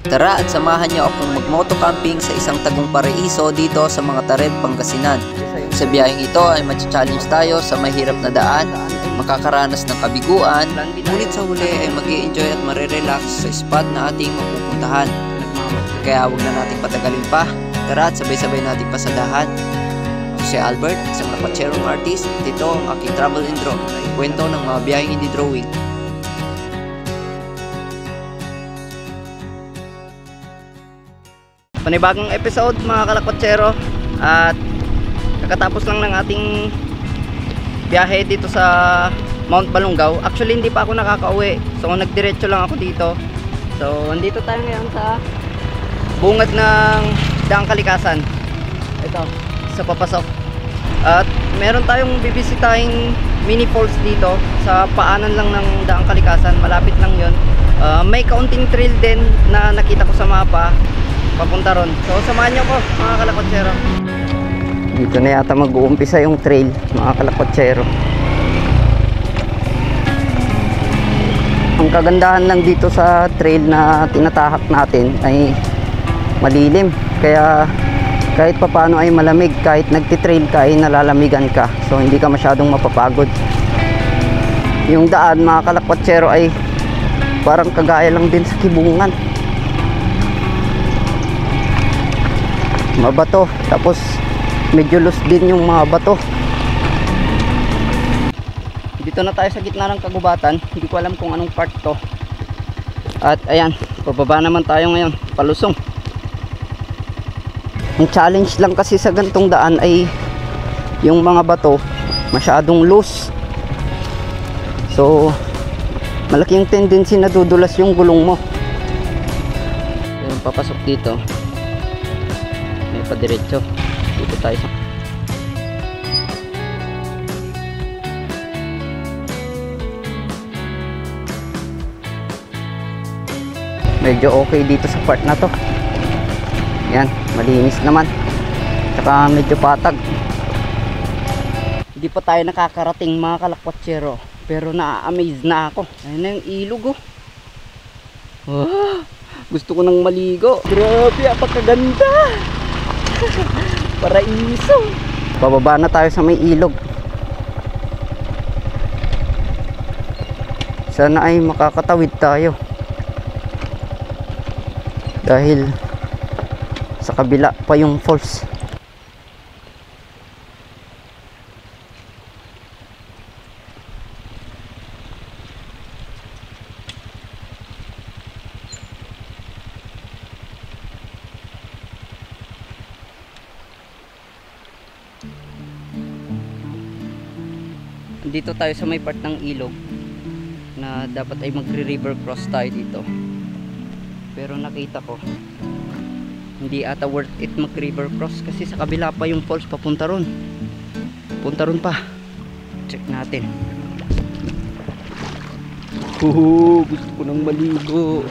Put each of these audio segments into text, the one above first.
Tara at samahan niyo akong mag-moto camping sa isang tagong paraiso dito sa mga Tared, Pangasinan. Sa biyaheng ito ay mag-challenge tayo sa mahirap na daan, makakaranas ng kabiguan, ngunit sa huli ay mag-i-enjoy at marirelax sa spot na ating mapupuntahan. Kaya huwag na nating patagalin pa, tara at sabay-sabay nating pasadahan. Si Albert, isang napatserong artist, at ito ang aking travel and draw, kwento ng mga biyaheng hindi drawing. Panibagong episode mga kalakwatsero, at kakatapos lang ng ating biyahe dito sa Mount Balungaw. Actually hindi pa ako nakakauwi, so nagdiretso lang ako dito. So andito tayo ngayon sa bungad ng Daang Kalikasan, ito sa papasok, at meron tayong bibisitahing mini falls dito sa paanan lang ng Daang Kalikasan. Malapit lang yon. May kaunting trail din na nakita ko sa mapa papunta ron. So samahan nyo ko mga kalakwatsero. Dito na yata mag-uumpisa yung trail mga kalakwatsero. Ang kagandahan lang dito sa trail na tinatahak natin ay malilim, kaya kahit papano ay malamig. Kahit nagtitrail ka ay nalalamigan ka, so hindi ka masyadong mapapagod. Yung daan mga kalakwatsero ay parang kagaya lang din sa Kibungan, mabato, tapos medyo loose din yung mga bato. Dito na tayo sa gitna ng kagubatan, hindi ko alam kung anong part to. At ayan, pababa naman tayo ngayon, palusong. Ang challenge lang kasi sa gantong daan ay yung mga bato masyadong loose, so malaki yung tendency na dudulas yung gulong mo. Yung papasok dito may padiretso, dito tayo sa medyo okay dito sa part na to. Yan, malinis naman, tsaka medyo patag. Hindi pa tayo nakakarating mga kalakwatsero, pero na-amaze na ako. Ayun na yung ilog, oh. Gusto ko nang maligo. Grabe, apakaganda. Paraiso. Bababa na tayo sa may ilog. Sana ay makakatawid tayo, dahil sa kabila pa yung falls. Dito tayo sa may part ng ilog na dapat ay magre-river cross tayo dito, pero nakita ko hindi ata worth it mag-river cross kasi sa kabila pa yung falls, papunta ron pa. Check natin. Gusto ko nang maligo.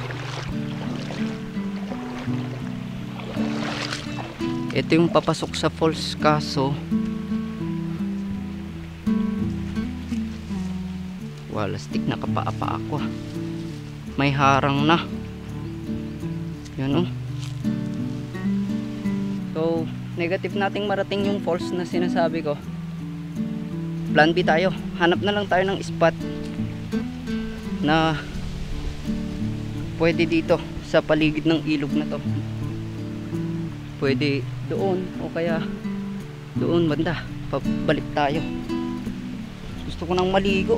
Ito yung papasok sa falls, kaso walastik, nakapaa ako. May harang na. Yan, oh. So negative nating marating yung falls na sinasabi ko. Plan B tayo. Hanap na lang tayo ng spot na pwede dito sa paligid ng ilog na to. Pwede doon o kaya doon banda. Pabalik tayo. Gusto ko nang maligo.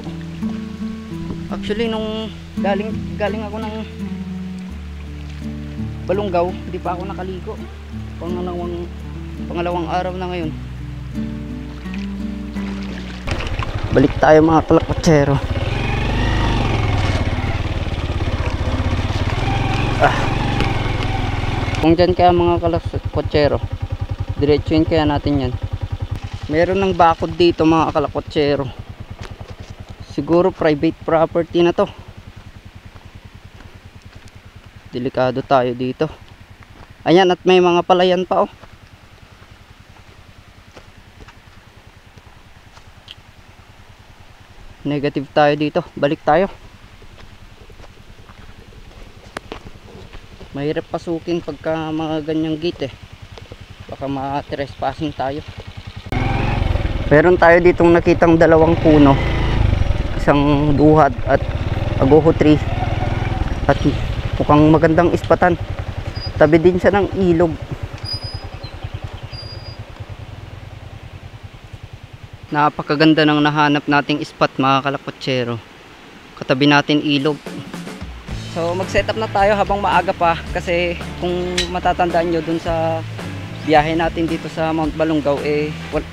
Actually nung galing ako ng Balungaw, hindi pa ako nakaligo. Pangalawang araw na ngayon. Balik tayo mga kalakwatsero. Kung dyan kaya mga kalakwatsero, diretsuin kaya natin yan. Meron ng bakod dito mga kalakwatsero. Siguro private property na to. Delikado tayo dito. Ayan, at may mga palayan pa, oh. Negative tayo dito. Balik tayo. Mahirap pasukin pagka mga ganyang gate baka ma-trespassing tayo. Meron tayo ditong nakitang dalawang puno, isang duhat at agoho tree, at mukhang magandang ispatan. Tabi din siya ng ilog. Napakaganda ng nahanap nating spot mga kalakotsero. Katabi natin ilog. So mag-set up na tayo habang maaga pa, kasi kung matatandaan nyo dun sa biyahe natin dito sa Mount Balungaw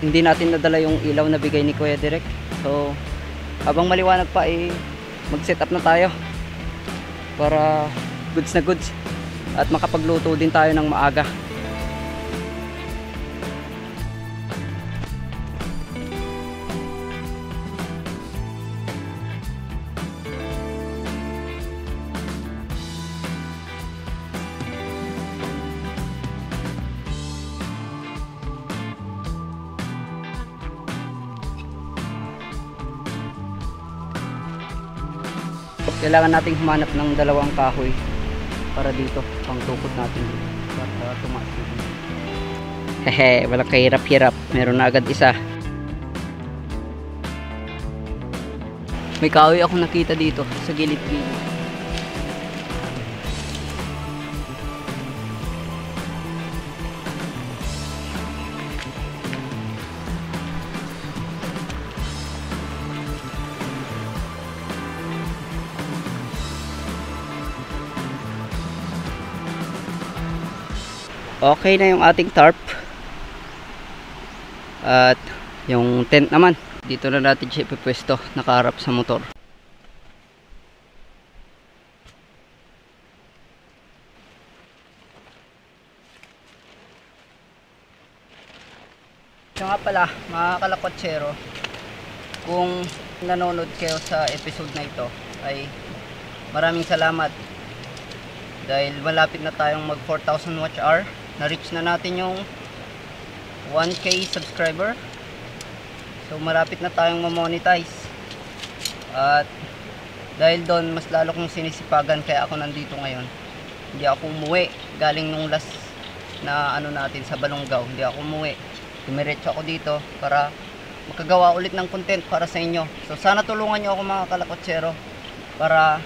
hindi natin nadala yung ilaw na bigay ni Kuya Direk. So habang maliwanag pa mag-set up na tayo para goods na goods at makapagluto din tayo ng maaga. Kailangan nating humanap ng dalawang kahoy para dito, pang tukod natin para tumaas natin. Hehe, walang kahirap-hirap, meron na agad isa. May kahoy ako nakita dito sa gilid-gilid. Okay na yung ating tarp at yung tent naman dito na natin siya ipipwesto, nakaharap sa motor. So nga pala mga kalakotsero, kung nanonood kayo sa episode na ito ay maraming salamat, dahil malapit na tayong mag 4,000 watch hour. Na-reach na natin yung 1K subscriber. So malapit na tayong ma-monetize. At dahil doon mas lalo kong sinisipagan, kaya ako nandito ngayon. Hindi ako umuwi galing nung last na ano natin sa Balungaw. Hindi ako umuwi. Dumiretso ako dito para makagawa ulit ng content para sa inyo. So sana tulungan nyo ako mga kalakotsero para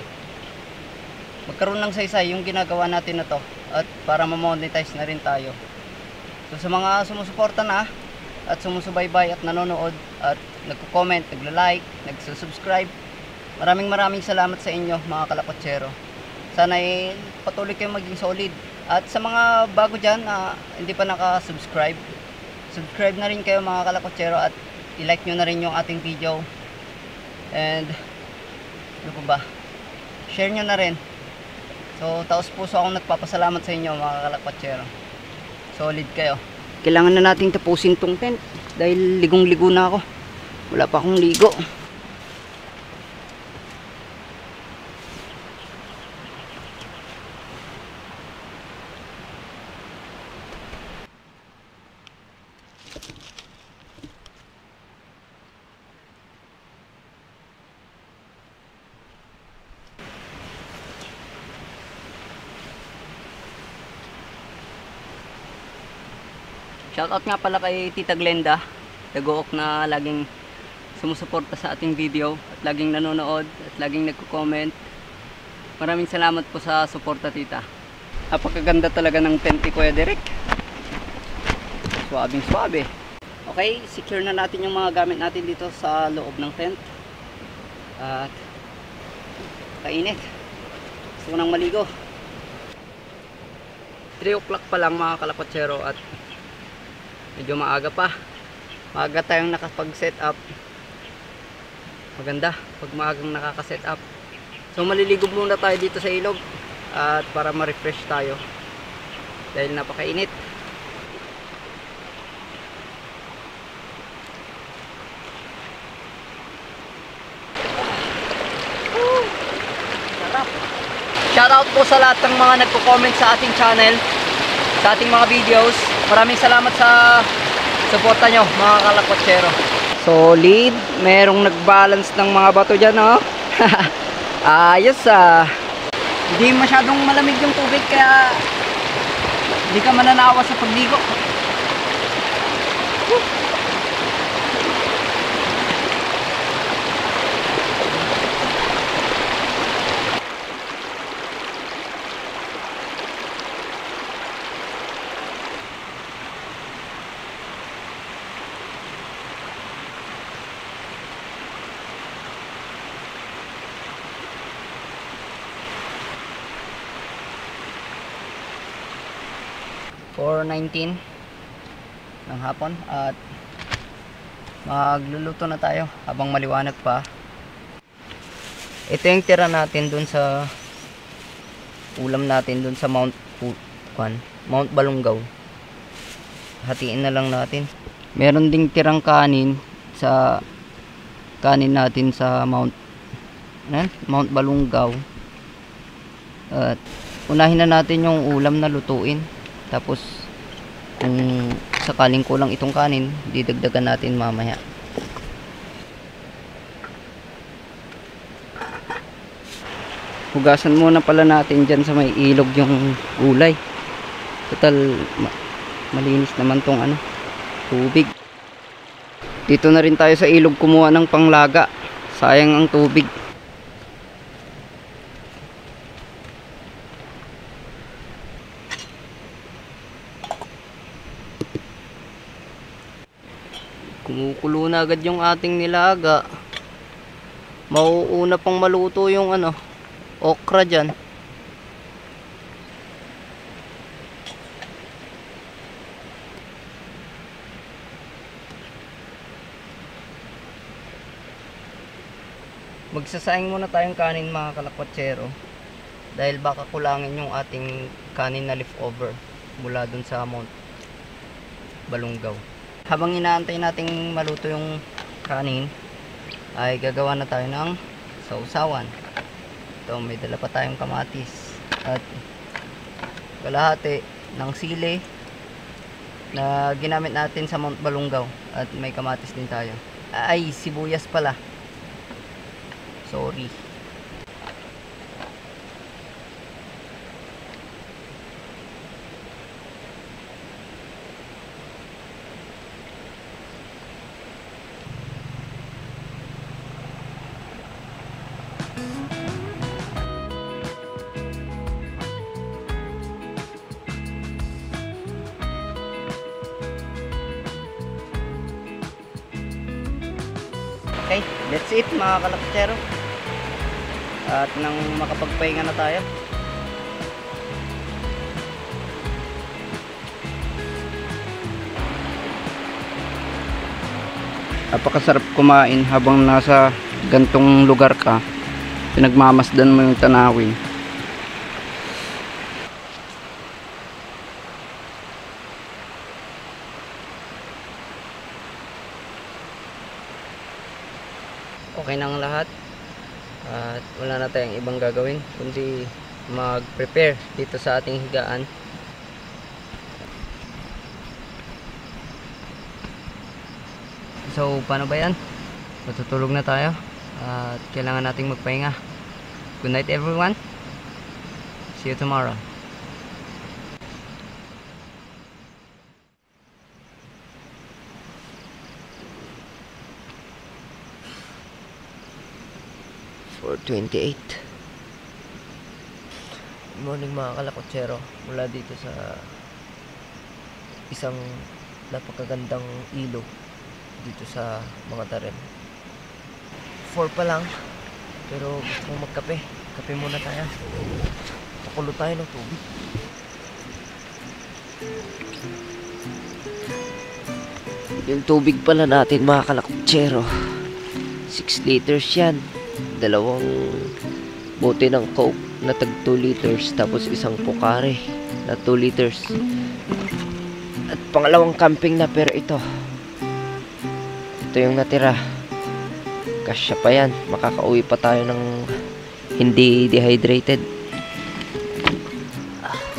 magkaroon ng saysay yung ginagawa natin na to, at para ma-monetize na rin tayo. So sa mga sumusuporta na at sumusubaybay at nanonood at nagko-comment, nagla-like, nagsusubscribe, maraming salamat sa inyo mga kalakotsero. Sana patuloy kayong maging solid. At sa mga bago dyan na hindi pa naka-subscribe, subscribe na rin kayo mga kalakotsero at i-like nyo na rin yung ating video. And ano pa ba? Share nyo na rin. So taos puso akong nagpapasalamat sa inyo mga kalakotsero. Solid kayo. Kailangan na nating tapusin tong tent dahil ligong-ligo na ako. Wala pa akong ligo. Shoutout nga pala kay Tita Glenda Dagook na laging sumusuporta sa ating video at laging nanonood at laging nagko-comment. Maraming salamat po sa suporta, Tita. Napakaganda talaga ng tent ni Kuya Direk. Swabing swabe. Okay, secure na natin yung mga gamit natin dito sa loob ng tent. At kainit. Gusto ko nang maligo. 3 o'clock pa lang mga kalakotsero at medyo maaga pa. Maaga tayong nakapag-set up. Maganda pag maagang nakaka-set up. So maliligo muna tayo dito sa ilog at para ma-refresh tayo dahil napakainit. Sarap. Shoutout po sa lahat ng mga nagko-comment sa ating channel, sa ating mga videos. Maraming salamat sa suporta nyo mga kalakotsero. Solid. Merong nag-balance ng mga bato dyan, oh. Ayos ah. Hindi masyadong malamig yung tubig kaya hindi ka mananawa sa pagligo. For 19 ng hapon at magluluto na tayo habang maliwanag pa. Ito yung tira natin dun sa ulam natin dun sa Mount Balunggaw. Hatiin na lang natin. Meron ding tirang kanin sa natin sa Mount Balunggaw. At unahin na natin yung ulam na lutuin. Tapos kung sakaling kulang itong kanin, didagdagan natin mamaya. Hugasan muna pala natin dyan sa may ilog yung gulay. Total malinis naman tong tubig. Dito na rin tayo sa ilog kumuha ng panglaga. Sayang ang tubig. Kumukulo na agad yung ating nilaga. Mauuna pang maluto yung okra dyan. Magsasaing muna tayong kanin mga kalakwatsero. Dahil baka kulangin yung ating kanin na leftover mula dun sa Mount Balunggaw. Habang inaantay nating maluto yung kanin, ay gagawa na tayo ng sausawan. Ito, may dala pa tayong kamatis at kalahati ng sili na ginamit natin sa Mount Balunggaw. At may kamatis din tayo. Ay, sibuyas pala. Sorry. Okay, that's it mga kalakwatsero. At nang makapagpahinga na tayo. Napakasarap kumain habang nasa gantong lugar ka. Pinagmamasdan mo yung tanawin. Okay na ang lahat at wala na tayong ibang gagawin kundi mag-prepare dito sa ating higaan. So paano ba yan? Matutulog na tayo at kailangan nating magpahinga. Good night everyone. See you tomorrow. For 28. Good morning mga kalakwatsero. Mula dito sa isang napakagandang ilog dito sa mga Tarem. 4 pa lang pero gusto kong magkape. Kape muna tayo. Pakulo tayo ng tubig. Yung tubig pala natin mga kalakwatsero, 6 liters yan. 2 bote ng Coke na tag 2 liters, tapos isang Pocari na 2 liters. At pangalawang camping na, pero ito yung natira. Kasya pa yan, makakauwi pa tayo ng hindi dehydrated.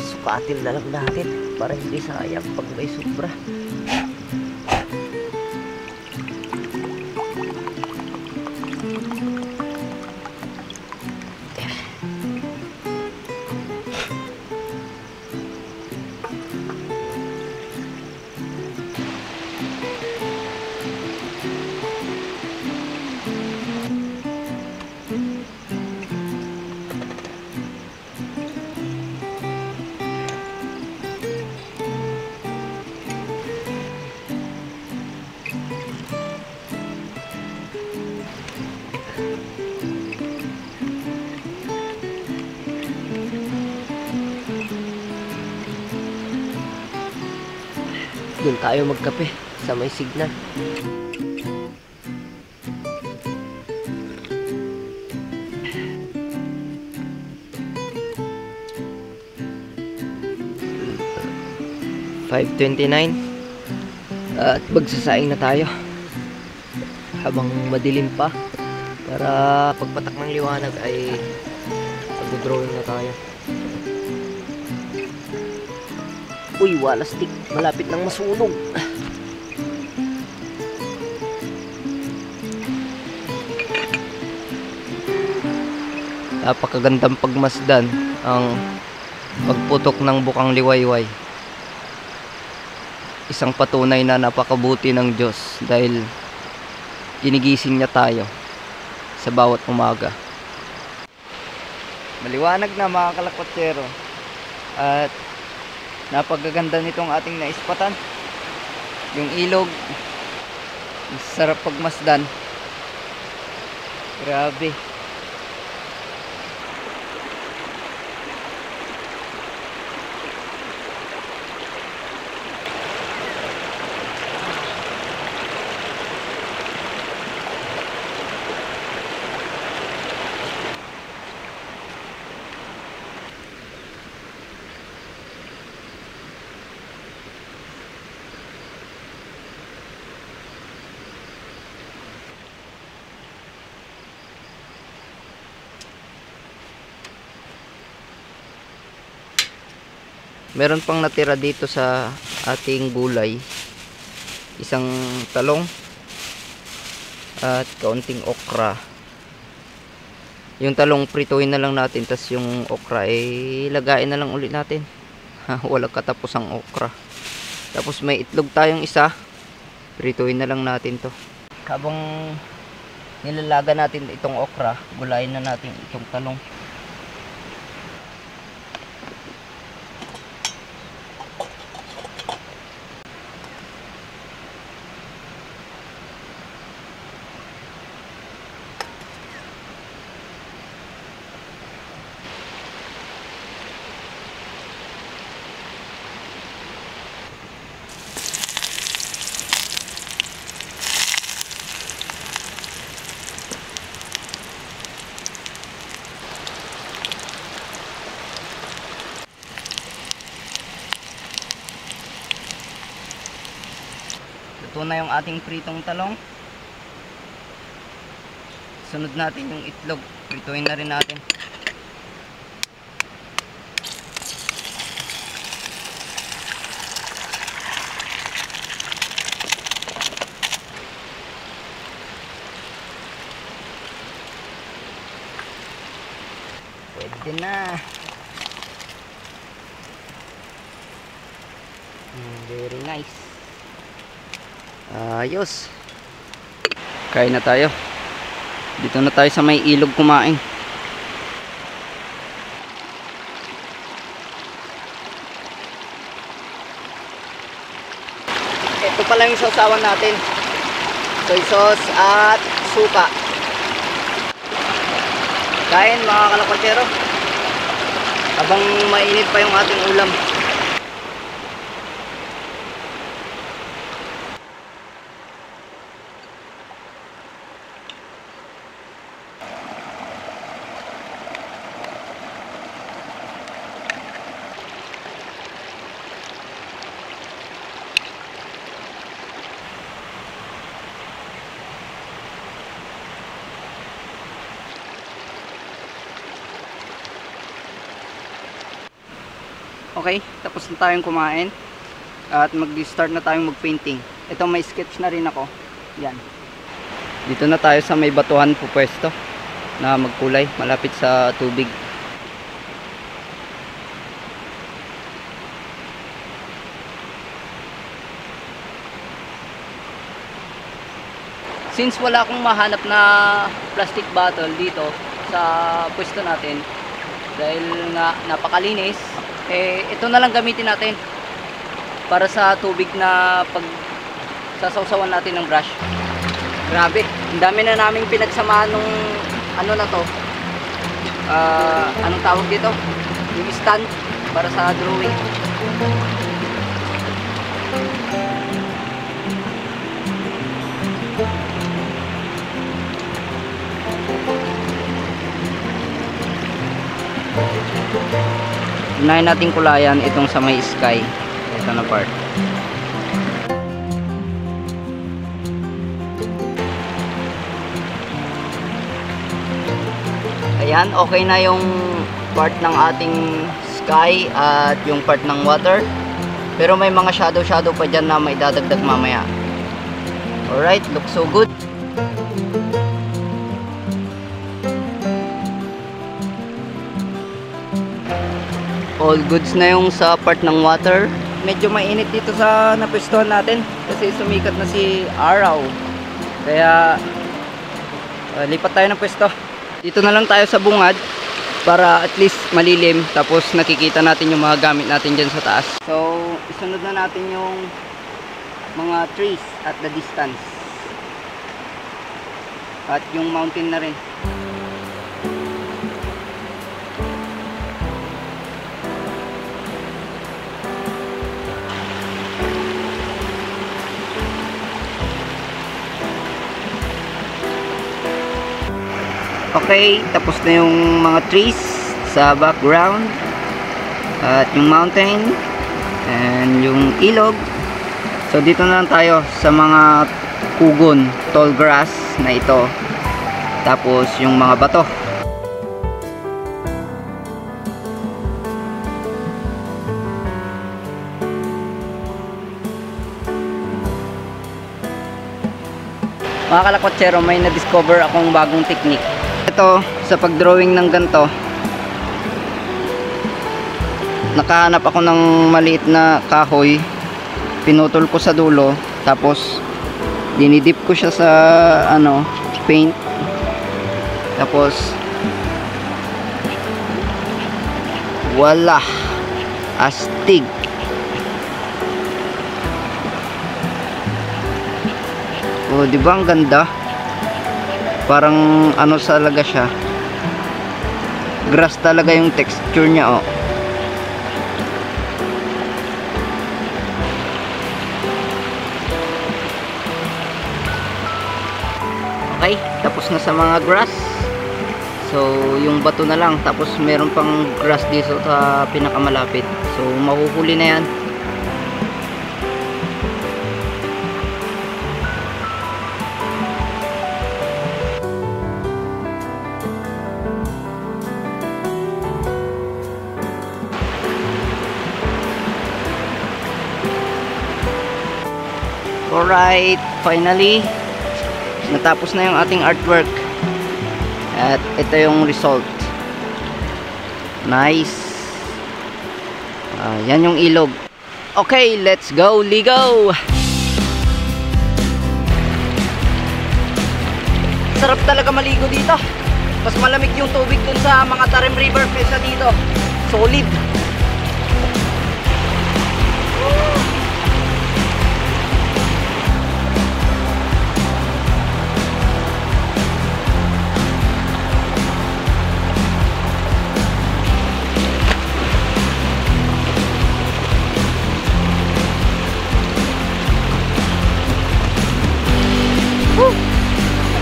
Sukatin na lang natin para hindi sayang pag may sobra. Doon tayo magkape sa may signal. $5.29 at magsasaing na tayo habang madilim pa para pagpatak ng liwanag ay mag-drawing na tayo. Uy, wala stick, malapit nang masunog. Napakagandang pagmasdan ang pagputok ng bukang liwayway. Isang patunay na napakabuti ng Diyos dahil ginigising niya tayo sa bawat umaga. Maliwanag na mga kalakwatsero. At napagaganda nitong ating naispatan. Yung ilog, sarap pagmasdan. Grabe. Meron pang natira dito sa ating gulay. Isang talong at kaunting okra. Yung talong prituin na lang natin, tas yung okra eh lagain na lang ulit natin. Walang katapos ang okra. Tapos may itlog tayong isa. Prituin na lang natin to. Habang nilalaga natin itong okra, gulayin na natin itong talong. Ito na yung ating pritong talong. Sunod natin yung itlog. Prituin na rin natin. Pwede na. Very nice. Ayos. Kain na tayo. Dito na tayo sa may ilog kumain. Ito pala yung sausawan natin. Soy sauce at suka. Kain mga kalakwatsero. Habang mainit pa yung ating ulam. Okay, tapos na tayong kumain at mag-start na tayong mag-painting. Ito may sketch na rin ako. Yan. Dito na tayo sa may batuhan pupwesto na magkulay malapit sa tubig. Since wala akong mahanap na plastic bottle dito sa pwesto natin dahil nga napakalinis, eh ito na lang gamitin natin para sa tubig na pag sasawsawan natin ng brush. Grabe, ang dami na naming pinagsamahan nung ano na to, anong tawag dito, yung stand para sa drawing. Unahin natin kulayan itong sa may sky. Ito na part. Ayan, okay na yung part ng ating sky at yung part ng water. Pero may mga shadow pa dyan na may dadagdag mamaya. Alright, looks so good. All goods na yung sa part ng water. Medyo mainit dito sa napwestuhan natin kasi sumikat na si araw. Kaya lipat tayo ng pwesto. Dito na lang tayo sa bungad para at least malilim, tapos nakikita natin yung mga gamit natin dyan sa taas. So isunod na natin yung mga trees at the distance at yung mountain na rin. Okay, tapos na yung mga trees sa background at yung mountain and yung ilog. So dito na lang tayo sa mga kugon, tall grass na ito, tapos yung mga bato. Mga kalakwatsero, may na-discover akong bagong technique. Ito, sa pag-drawing ng ganito, nakahanap ako ng maliit na kahoy, pinutol ko sa dulo, tapos dinidip ko siya sa paint, tapos wala, astig. Oh, di ba ang ganda? Parang talaga siya. Grass talaga yung texture niya, oh. Okay, tapos na sa mga grass. So, yung bato na lang, tapos meron pang grass dito sa pinakamalapit. So, mahuhuli na yan. Alright, finally natapos na yung ating artwork at ito yung result. Nice. Yan yung ilog. Okay, let's go ligaw. Sarap talaga maligo dito. Mas malamig yung tubig dun sa mga Tarim River kaysa dito. Solid.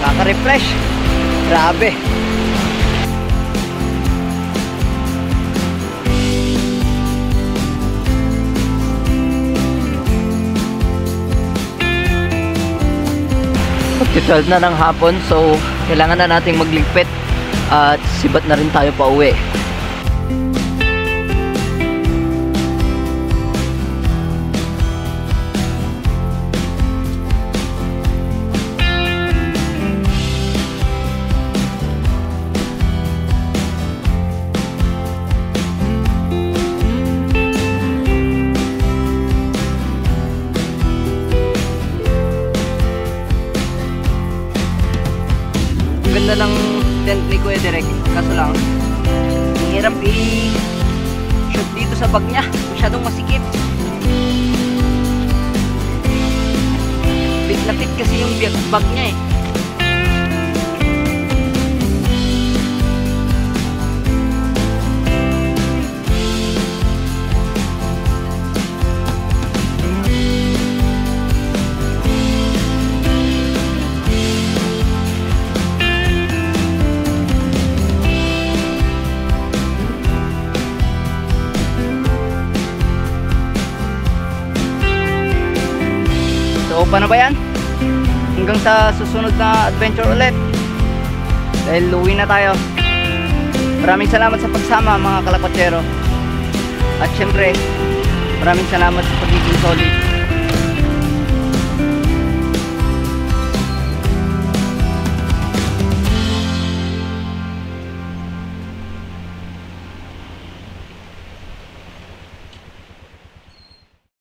Nakaka-refresh. Grabe. Mag-12 na ng hapon, so kailangan na nating magligpit at sibat na rin tayo pa uwi. Ganda ng tent ni Kuya Direk, kaso lang ang hirap i-shoot dito sa bag niya, masyadong masikip. Bit na fit kasi yung bag niya eh. So paano ba yan? Hanggang sa susunod na adventure ulit, dahil uwi na tayo. Maraming salamat sa pagsama mga kalakwatsero. At syempre, maraming salamat sa pagiging solid.